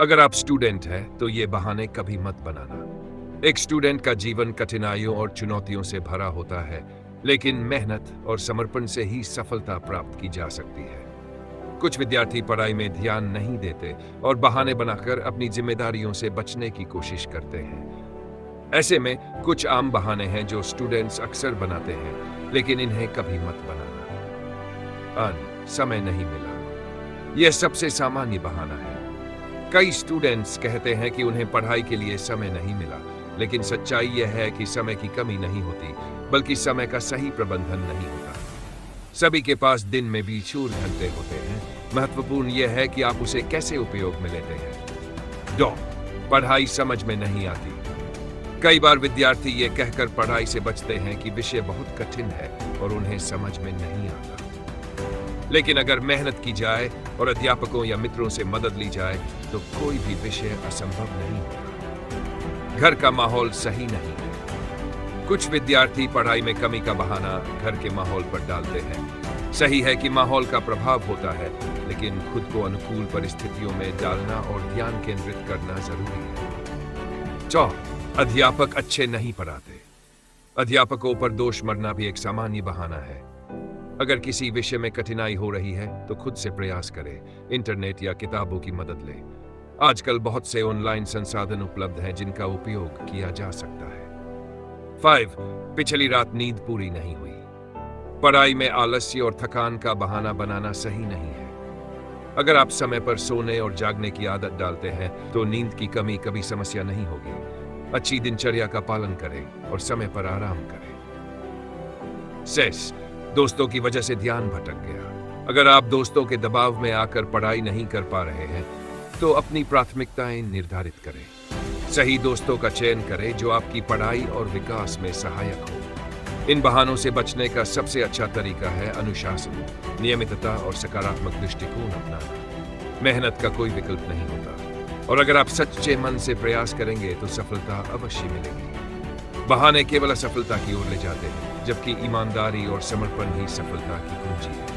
अगर आप स्टूडेंट हैं तो ये बहाने कभी मत बनाना। एक स्टूडेंट का जीवन कठिनाइयों और चुनौतियों से भरा होता है, लेकिन मेहनत और समर्पण से ही सफलता प्राप्त की जा सकती है। कुछ विद्यार्थी पढ़ाई में ध्यान नहीं देते और बहाने बनाकर अपनी जिम्मेदारियों से बचने की कोशिश करते हैं। ऐसे में कुछ आम बहाने हैं जो स्टूडेंट्स अक्सर बनाते हैं, लेकिन इन्हें कभी मत बनाना। समय नहीं मिला। यह सबसे सामान्य बहाना है। कई स्टूडेंट्स कहते हैं कि उन्हें पढ़ाई के लिए समय नहीं मिला, लेकिन सच्चाई यह है कि समय की कमी नहीं होती, बल्कि समय का सही प्रबंधन नहीं होता। सभी के पास दिन में 20 घंटे होते हैं। महत्वपूर्ण यह है कि आप उसे कैसे उपयोग में लेते हैं। पढ़ाई समझ में नहीं आती। कई बार विद्यार्थी ये कहकर पढ़ाई से बचते हैं कि विषय बहुत कठिन है और उन्हें समझ में नहीं आता। लेकिन अगर मेहनत की जाए और अध्यापकों या मित्रों से मदद ली जाए तो कोई भी विषय असंभव नहीं होता। घर का माहौल सही नहीं है। कुछ विद्यार्थी पढ़ाई में कमी का बहाना घर के माहौल पर डालते हैं। सही है कि माहौल का प्रभाव होता है, लेकिन खुद को अनुकूल परिस्थितियों में डालना और ध्यान केंद्रित करना जरूरी है। अध्यापक अच्छे नहीं पढ़ाते। अध्यापकों पर दोष मरना भी एक सामान्य बहाना है। अगर किसी विषय में कठिनाई हो रही है तो खुद से प्रयास करें, इंटरनेट या किताबों की मदद लें। आजकल बहुत से ऑनलाइन संसाधन उपलब्ध हैं जिनका उपयोग किया जा सकता है। 5. पिछली रात नींद पूरी नहीं हुई। पढ़ाई में आलस्य और थकान का बहाना बनाना सही नहीं है। अगर आप समय पर सोने और जागने की आदत डालते हैं तो नींद की कमी कभी समस्या नहीं होगी। अच्छी दिनचर्या का पालन करें और समय पर आराम करें। दोस्तों की वजह से ध्यान भटक गया। अगर आप दोस्तों के दबाव में आकर पढ़ाई नहीं कर पा रहे हैं तो अपनी प्राथमिकताएं निर्धारित करें। सही दोस्तों का चयन करें जो आपकी पढ़ाई और विकास में सहायक हो। इन बहानों से बचने का सबसे अच्छा तरीका है अनुशासन, नियमितता और सकारात्मक दृष्टिकोण अपनाना। मेहनत का कोई विकल्प नहीं होता, और अगर आप सच्चे मन से प्रयास करेंगे तो सफलता अवश्य मिलेगी। बहाने केवल असफलता की ओर ले जाते हैं, जबकि ईमानदारी और समर्पण ही सफलता की कुंजी है।